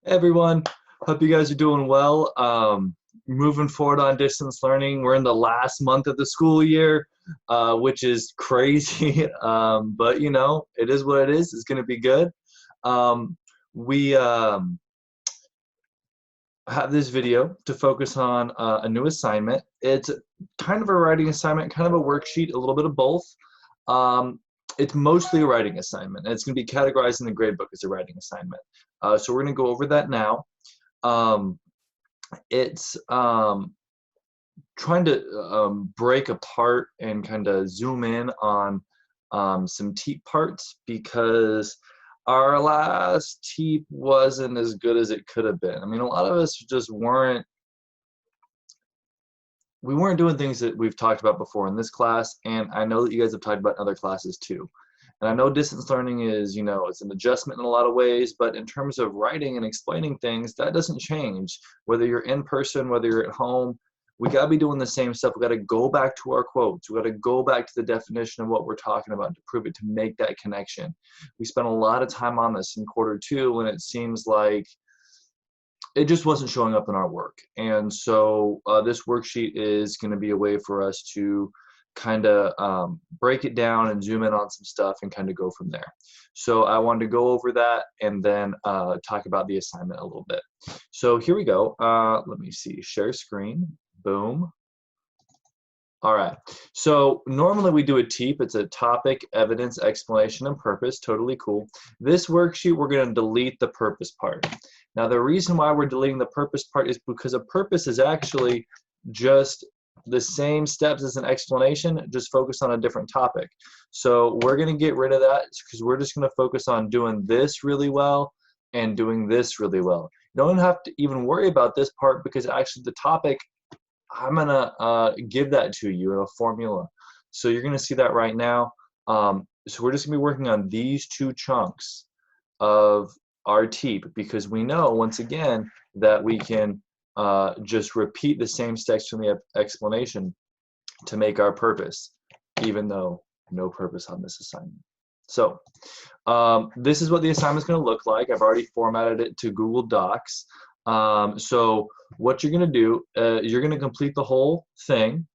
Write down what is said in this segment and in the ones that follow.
Hey everyone, hope you guys are doing well. Moving forward on distance learning, we're in the last month of the school year, which is crazy, but you know, it is what it is. It's going to be good. We have this video to focus on a new assignment. It's kind of a writing assignment, kind of a worksheet, a little bit of both. Um, it's mostly a writing assignment, and it's going to be categorized in the gradebook as a writing assignment. So we're going to go over that now. Um, it's trying to break apart and kind of zoom in on some Teep parts because our last Teep wasn't as good as it could have been. I mean, a lot of us just we weren't doing things that we've talked about before in this class, and I know that you guys have talked about in other classes too. And I know distance learning is, you know, it's an adjustment in a lot of ways, but in terms of writing and explaining things, that doesn't change. Whether you're in person, whether you're at home, we got to be doing the same stuff. We got to go back to our quotes. We got to go back to the definition of what we're talking about to prove it, to make that connection. We spent a lot of time on this in quarter two, and it seems like it just wasn't showing up in our work. And so this worksheet is going to be a way for us to kind of break it down and zoom in on some stuff and kind of go from there. So I wanted to go over that and then talk about the assignment a little bit. So here we go. Let me see, share screen, boom. All right, so normally we do a TEEP. It's a topic, evidence, explanation, and purpose. Totally cool. This worksheet, we're going to delete the purpose part. Now, the reason why we're deleting the purpose part is because a purpose is actually just the same steps as an explanation, just focused on a different topic. So we're going to get rid of that because we're just going to focus on doing this really well and doing this really well. You don't have to even worry about this part because actually the topic, I'm gonna give that to you in a formula. So you're gonna see that right now. So we're just gonna be working on these two chunks of our TEEP because we know, once again, that we can just repeat the same steps from the explanation to make our purpose, even though no purpose on this assignment. So this is what the assignment is going to look like. I've already formatted it to Google Docs. So what you're going to do, you're going to complete the whole thing,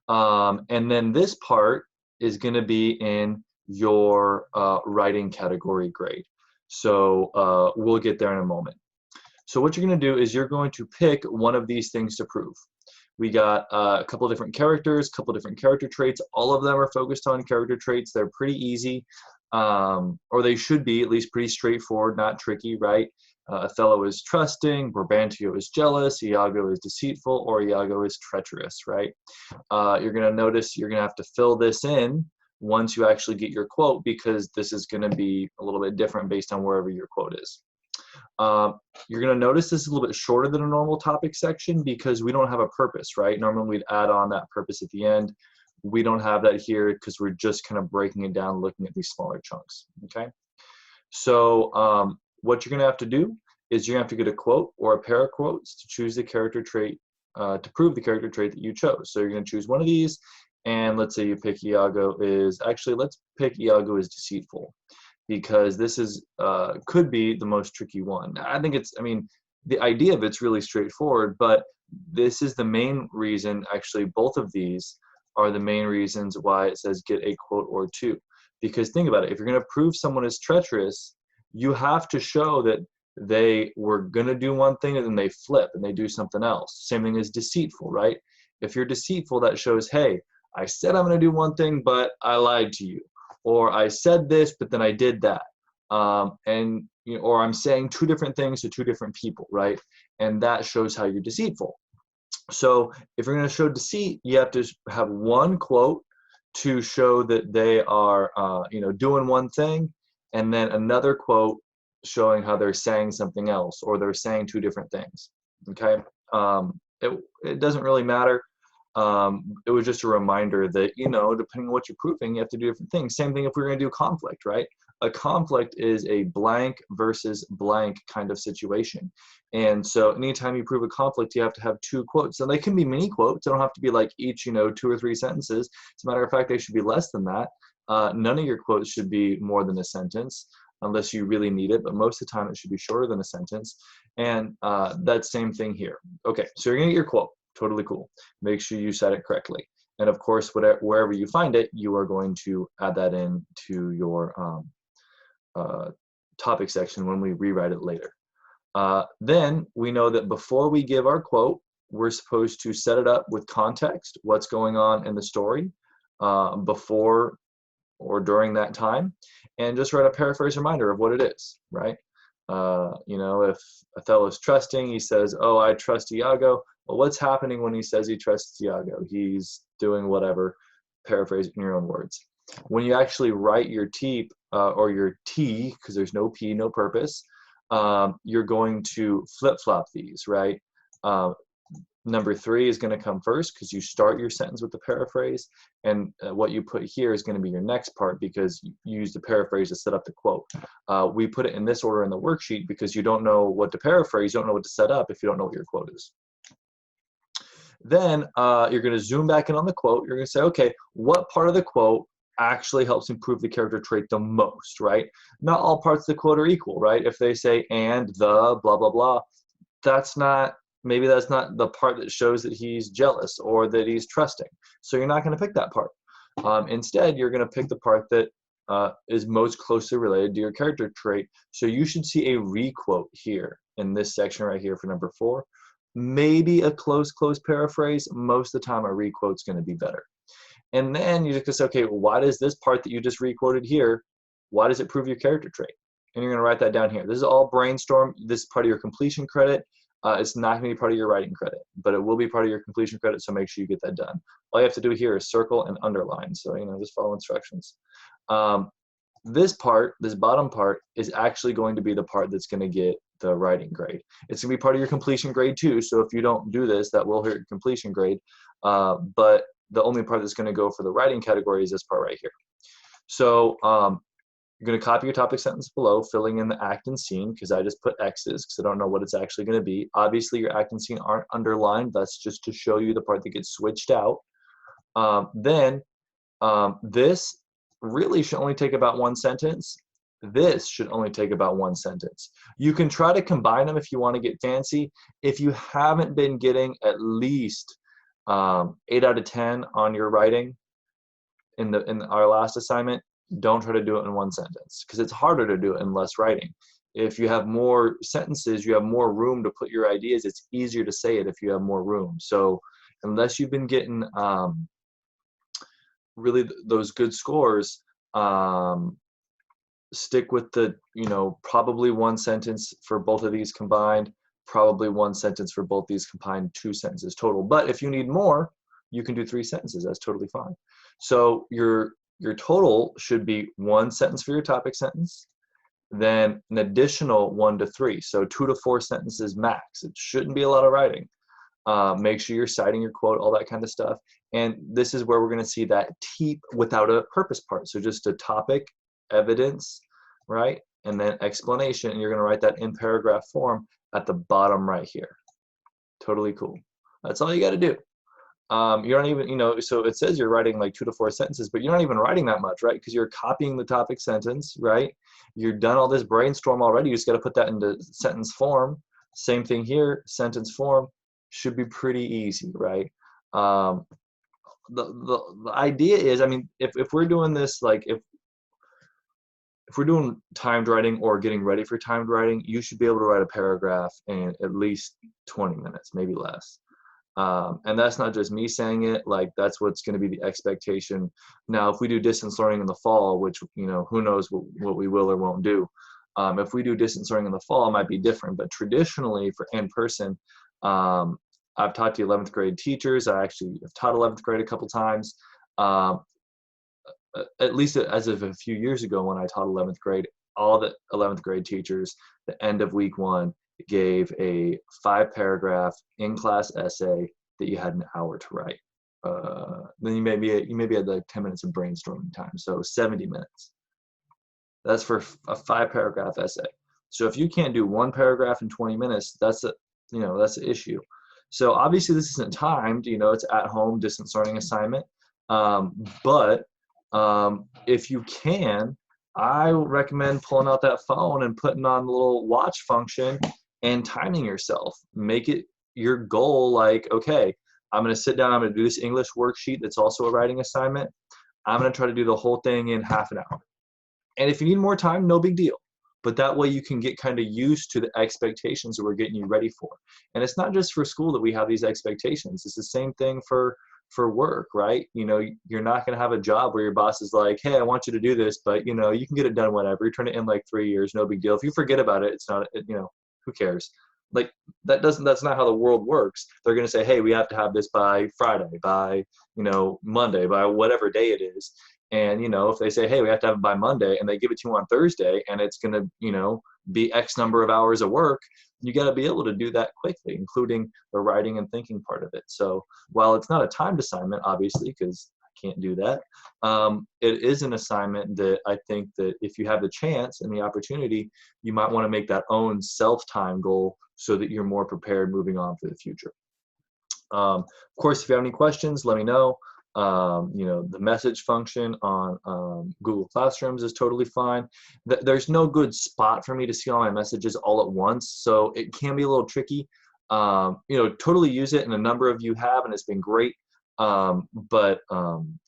and then this part is going to be in your writing category grade. So we'll get there in a moment. So what you're going to do is you're going to pick one of these things to prove. We got a couple of different characters, a couple of different character traits. All of them are focused on character traits. They're pretty easy, or they should be at least pretty straightforward, not tricky, right? Othello is trusting, Brabantio is jealous, Iago is deceitful, or Iago is treacherous, right? You're going to notice you're going to have to fill this in once you actually get your quote because this is going to be a little bit different based on wherever your quote is. You're going to notice this is a little bit shorter than a normal topic section because we don't have a purpose, right? Normally we'd add on that purpose at the end. We don't have that here because we're just kind of breaking it down, looking at these smaller chunks, okay? So what you're going to have to do is you're going to have to get a quote or a pair of quotes to choose the character trait, to prove the character trait that you chose. So you're going to choose one of these, and let's say you pick Iago is, actually let's pick Iago is deceitful, because this is could be the most tricky one. I think it's, I mean, the idea of it's really straightforward, but this is the main reason, actually both of these are the main reasons why it says get a quote or two. Because think about it, if you're going to prove someone is treacherous, you have to show that they were going to do one thing and then they flip and they do something else. Same thing as deceitful, right? If you're deceitful, that shows, hey, I said I'm going to do one thing, but I lied to you. Or I said this, but then I did that. And you know, or I'm saying two different things to two different people, right? And that shows how you're deceitful. So if you're going to show deceit, you have to have one quote to show that they are, you know, doing one thing, and then another quote showing how they're saying something else, or they're saying two different things. Okay, it doesn't really matter. It was just a reminder that, you know, depending on what you're proving, you have to do different things. Same thing if we're going to do conflict, right? A conflict is a blank versus blank kind of situation. And so anytime you prove a conflict, you have to have two quotes. And they can be mini quotes. They don't have to be like each, you know, 2 or 3 sentences. As a matter of fact, they should be less than that. None of your quotes should be more than a sentence. unless you really need it, but most of the time it should be shorter than a sentence. And that same thing here. Okay, so you're gonna get your quote, totally cool. Make sure you said it correctly. And of course, wherever you find it, you are going to add that in to your topic section when we rewrite it later. Then we know that before we give our quote, we're supposed to set it up with context, what's going on in the story before or during that time, and just write a paraphrase reminder of what it is, right? You know, if Othello's trusting, he says, "Oh, I trust Iago." Well, what's happening when he says he trusts Iago? He's doing whatever. Paraphrase in your own words. When you actually write your Teep or your T, because there's no P, no purpose, you're going to flip-flop these, right? Number 3 is going to come first because you start your sentence with the paraphrase, and what you put here is going to be your next part because you use the paraphrase to set up the quote. We put it in this order in the worksheet because you don't know what to paraphrase, you don't know what to set up if you don't know what your quote is. Then you're going to zoom back in on the quote. You're going to say, okay, what part of the quote actually helps improve the character trait the most, right? Not all parts of the quote are equal, right? If they say and the blah blah blah, maybe that's not the part that shows that he's jealous or that he's trusting. So you're not going to pick that part. Instead, you're going to pick the part that is most closely related to your character trait. So you should see a requote here in this section right here for number 4. Maybe a close paraphrase. Most of the time, a requote's going to be better. And then you just say, okay, why does this part that you just requoted here, why does it prove your character trait? And you're going to write that down here. This is all brainstorm. This is part of your completion credit. It's not going to be part of your writing credit, but it will be part of your completion credit, so make sure you get that done. All you have to do here is circle and underline, so just follow instructions. This part, this bottom part, is actually going to be the part that's going to get the writing grade. It's going to be part of your completion grade too, so if you don't do this, that will hurt your completion grade, but the only part that's going to go for the writing category is this part right here. So you're going to copy your topic sentence below, filling in the act and scene, because I just put X's because I don't know what it's actually going to be. Obviously, your act and scene aren't underlined. That's just to show you the part that gets switched out. Then this really should only take about 1 sentence. This should only take about 1 sentence. You can try to combine them if you want to get fancy. If you haven't been getting at least 8 out of 10 on your writing in our last assignment, don't try to do it in 1 sentence because it's harder to do it in less writing. If you have more sentences, you have more room to put your ideas. It's easier to say it if you have more room. So unless you've been getting really those good scores, stick with the, probably 1 sentence for both of these combined, probably 1 sentence for both these combined, 2 sentences total. But if you need more, you can do 3 sentences. That's totally fine. So your total should be 1 sentence for your topic sentence, then an additional 1 to 3. So 2 to 4 sentences max. It shouldn't be a lot of writing. Make sure you're citing your quote, all that kind of stuff. And this is where we're going to see that Teep without a purpose part. So just a topic, evidence, right? And then explanation. And you're going to write that in paragraph form at the bottom right here. Totally cool. That's all you got to do. You don't even, so it says you're writing like 2 to 4 sentences, but you're not even writing that much, right? Because you're copying the topic sentence, right? You're done all this brainstorm already. You just got to put that into sentence form. Same thing here, sentence form should be pretty easy, right? The idea is, if we're doing this, like if we're doing timed writing or getting ready for timed writing, you should be able to write a paragraph in at least 20 minutes, maybe less. And that's not just me saying it, like that's what's going to be the expectation. Now, if we do distance learning in the fall, which, who knows what we will or won't do. If we do distance learning in the fall, it might be different, but traditionally for in-person, I've talked to 11th grade teachers. I actually have taught 11th grade a couple times. At least as of a few years ago when I taught 11th grade, all the 11th grade teachers, the end of week 1, gave a 5-paragraph in-class essay that you had an hour to write. Then you maybe had like 10 minutes of brainstorming time, so 70 minutes. That's for a 5-paragraph essay. So if you can't do 1 paragraph in 20 minutes, that's that's an issue. So obviously this isn't timed. It's at home distance learning assignment. But if you can, I recommend pulling out that phone and putting on the little watch function and timing yourself. Make it your goal, like, okay, I'm going to sit down, I'm going to do this English worksheet that's also a writing assignment. I'm going to try to do the whole thing in half an hour. And if you need more time, no big deal. But that way you can get kind of used to the expectations that we're getting you ready for. And it's not just for school that we have these expectations. It's the same thing for work, right? You know, you're not going to have a job where your boss is like, hey, I want you to do this, but you know, you can get it done whenever. You turn it in like 3 years, no big deal. If you forget about it, it's not, you know, who cares? Like that's not how the world works. They're going to say, hey, we have to have this by Friday, by, you know, Monday, by whatever day it is. And, you know, if they say, hey, we have to have it by Monday, and they give it to you on Thursday, and it's going to, you know, be X number of hours of work, you got to be able to do that quickly, including the writing and thinking part of it. So while it's not a timed assignment, obviously, because I can't do that, it is an assignment that I think that if you have the chance and the opportunity, you might want to make that own self-time goal so that you're more prepared moving on for the future. Of course, if you have any questions, let me know. You know, the message function on Google Classrooms is totally fine. There's no good spot for me to see all my messages all at once, so it can be a little tricky. You know, totally use it, and a number of you have, and it's been great. But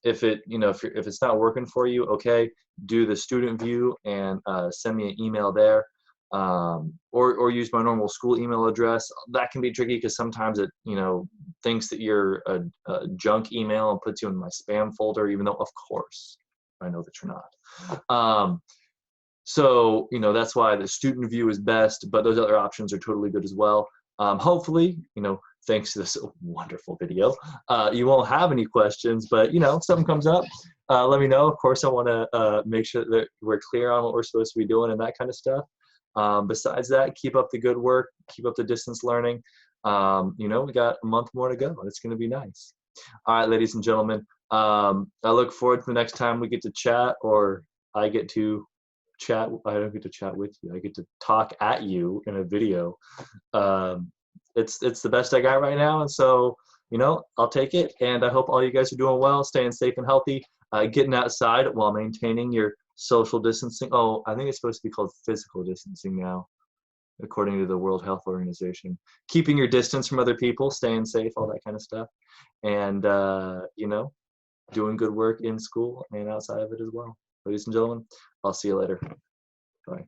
if it, you know, if it's not working for you, okay, do the student view and send me an email there. Or use my normal school email address. That can be tricky because sometimes it, you know, thinks that you're a junk email and puts you in my spam folder, even though, of course, I know that you're not. So, you know, that's why the student view is best, but those other options are totally good as well. Hopefully, you know, thanks to this wonderful video, you won't have any questions, but, you know, if something comes up, let me know. Of course, I want to make sure that we're clear on what we're supposed to be doing and that kind of stuff. Besides that, keep up the good work, keep up the distance learning. You know, we got a month more to go, and it's going to be nice. All right, ladies and gentlemen, I look forward to the next time we get to chat, or I get to chat. I don't get to chat with you. I get to talk at you in a video. It's the best I got right now, and so, you know, I'll take it. And I hope all you guys are doing well, staying safe and healthy, getting outside while maintaining your social distancing. Oh, I think it's supposed to be called physical distancing now, according to the World Health Organization. Keeping your distance from other people, staying safe, all that kind of stuff. And, you know, doing good work in school and outside of it as well. Ladies and gentlemen, I'll see you later. Bye.